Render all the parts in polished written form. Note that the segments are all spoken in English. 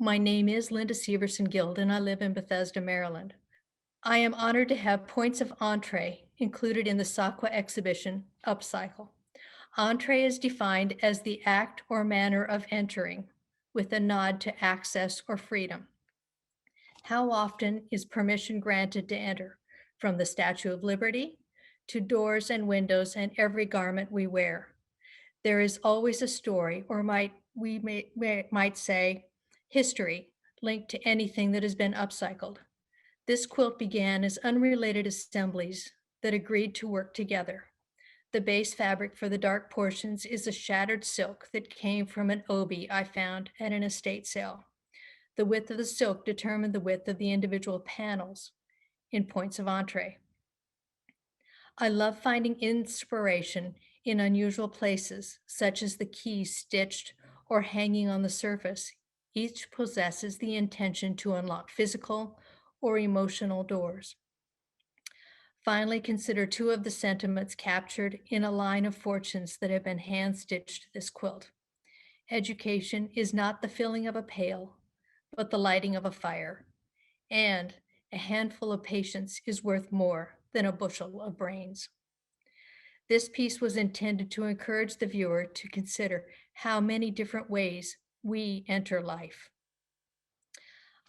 My name is Linda Syverson Guild, and I live in Bethesda, Maryland. I am honored to have points of entree included in the SAQA exhibition, Upcycle. Entree is defined as the act or manner of entering, with a nod to access or freedom. How often is permission granted to enter, from the Statue of Liberty to doors and windows and every garment we wear? There is always a story, or might say history, linked to anything that has been upcycled. This quilt began as unrelated assemblies that agreed to work together. The base fabric for the dark portions is a shattered silk that came from an obi I found at an estate sale. The width of the silk determined the width of the individual panels in points of entree. I love finding inspiration in unusual places, such as the keys stitched or hanging on the surface. Each possesses the intention to unlock physical or emotional doors. Finally, consider two of the sentiments captured in a line of fortunes that have been hand-stitched to this quilt. Education is not the filling of a pail, but the lighting of a fire. And a handful of patience is worth more than a bushel of brains. This piece was intended to encourage the viewer to consider how many different ways we enter life.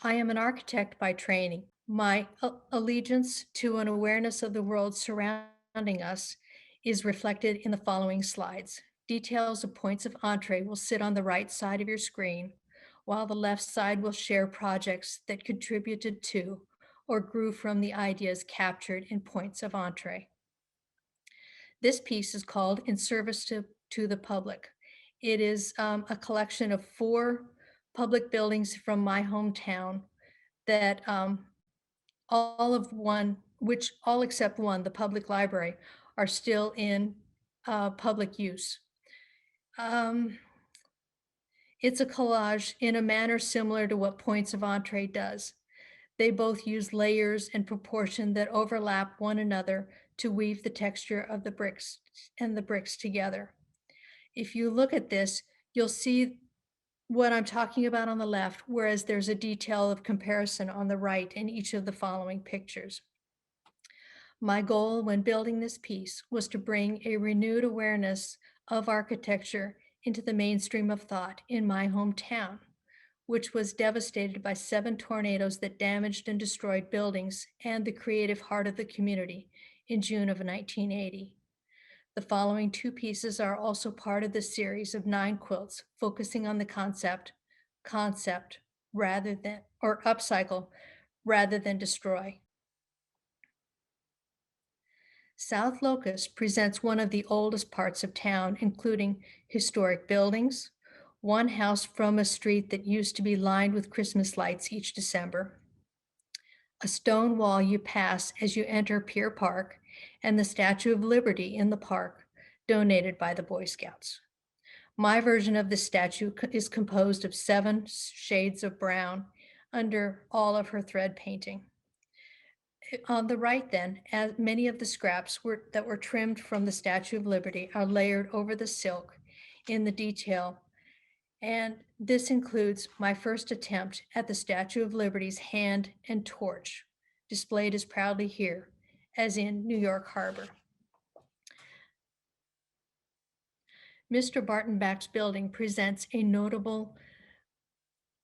I am an architect by training. My allegiance to an awareness of the world surrounding us is reflected in the following slides. Details of points of entree will sit on the right side of your screen, while the left side will share projects that contributed to or grew from the ideas captured in points of entree. This piece is called In Service to the Public. It is a collection of 4 public buildings from my hometown that all except one, the public library, are still in public use. It's a collage in a manner similar to what Points of Entree does. They both use layers and proportion that overlap one another to weave the texture of the bricks together. If you look at this, you'll see what I'm talking about on the left, whereas there's a detail of comparison on the right in each of the following pictures. My goal when building this piece was to bring a renewed awareness of architecture into the mainstream of thought in my hometown, which was devastated by 7 tornadoes that damaged and destroyed buildings and the creative heart of the community in June of 1980. The following 2 pieces are also part of the series of 9 quilts focusing on the concept rather than, or upcycle rather than destroy. South Locust presents one of the oldest parts of town, including historic buildings, one house from a street that used to be lined with Christmas lights each December, a stone wall you pass as you enter Pier Park, and the Statue of Liberty in the park, donated by the Boy Scouts. My version of the statue is composed of 7 shades of brown under all of her thread painting. On the right then, as many of the scraps that were trimmed from the Statue of Liberty are layered over the silk in the detail. And this includes my first attempt at the Statue of Liberty's hand and torch, displayed as proudly here, as in New York Harbor. Mr. Bartenbach's building presents a notable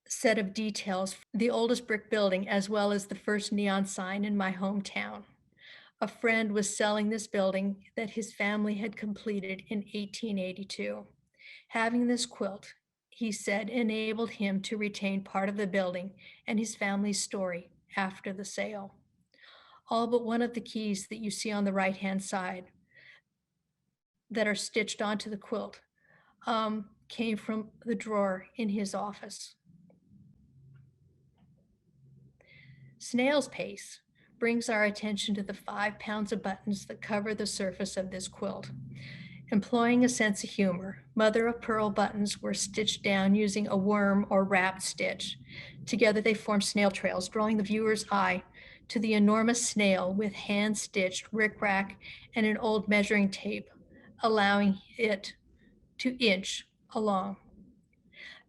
set of details, the oldest brick building, as well as the first neon sign in my hometown. A friend was selling this building that his family had completed in 1882. Having this quilt, he said, enabled him to retain part of the building and his family's story after the sale. All but one of the keys that you see on the right-hand side that are stitched onto the quilt came from the drawer in his office. Snail's pace brings our attention to the 5 pounds of buttons that cover the surface of this quilt. Employing a sense of humor, mother of pearl buttons were stitched down using a worm or wrapped stitch. Together they form snail trails, drawing the viewer's eye to the enormous snail with hand-stitched rickrack and an old measuring tape, allowing it to inch along.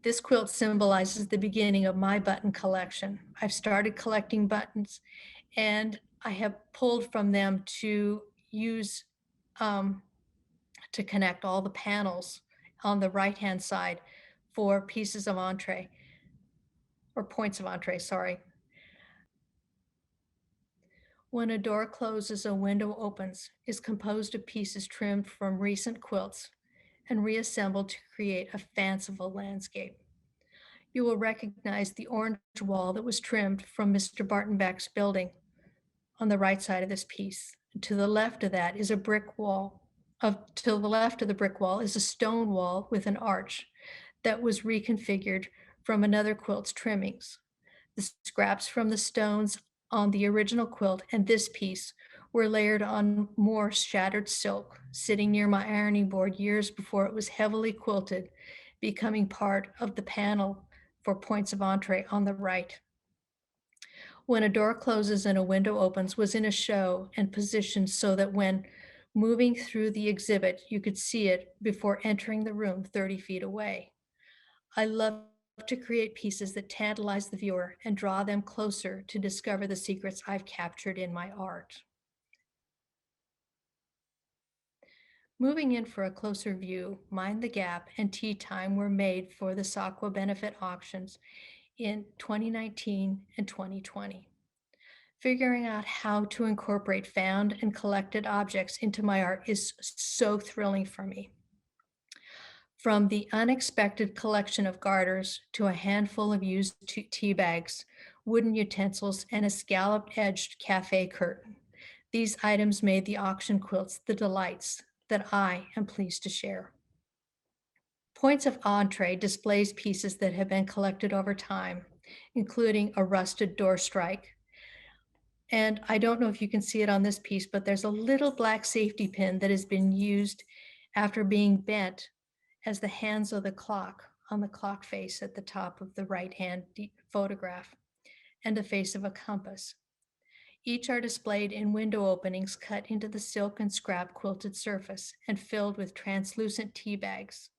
This quilt symbolizes the beginning of my button collection. I've started collecting buttons, and I have pulled from them to use um, to connect all the panels on the right-hand side for pieces of entree, or points of entree, sorry. When a door closes, a window opens is composed of pieces trimmed from recent quilts and reassembled to create a fanciful landscape. You will recognize the orange wall that was trimmed from Mr. Bartenbeck's building on the right side of this piece. To the left of that is a brick wall. To the left of the brick wall is a stone wall with an arch that was reconfigured from another quilt's trimmings. The scraps from the stones on the original quilt and this piece were layered on more shattered silk, sitting near my ironing board years before it was heavily quilted, becoming part of the panel for points of entree on the right. When a door closes and a window opens was in a show and positioned so that when moving through the exhibit, you could see it before entering the room 30 feet away. I love to create pieces that tantalize the viewer and draw them closer to discover the secrets I've captured in my art. Moving in for a closer view, Mind the Gap and Tea Time were made for the SAQA benefit auctions in 2019 and 2020. Figuring out how to incorporate found and collected objects into my art is so thrilling for me. From the unexpected collection of garters to a handful of used tea bags, wooden utensils, and a scallop-edged cafe curtain, these items made the auction quilts the delights that I am pleased to share. Points of Entree displays pieces that have been collected over time, including a rusted door strike. And I don't know if you can see it on this piece, but there's a little black safety pin that has been used after being bent as the hands of the clock on the clock face at the top of the right-hand photograph, and the face of a compass. Each are displayed in window openings cut into the silk and scrap quilted surface and filled with translucent tea bags.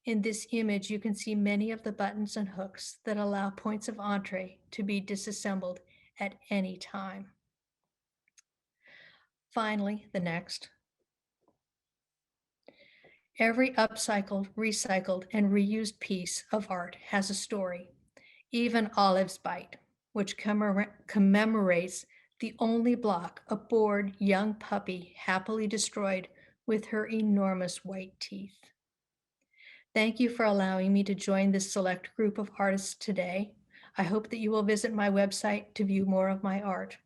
In this image, you can see many of the buttons and hooks that allow points of entree to be disassembled at any time. Finally, the next. Every upcycled, recycled, and reused piece of art has a story. Even Olive's Bite, which commemorates the only block a bored young puppy happily destroyed with her enormous white teeth. Thank you for allowing me to join this select group of artists today. I hope that you will visit my website to view more of my art.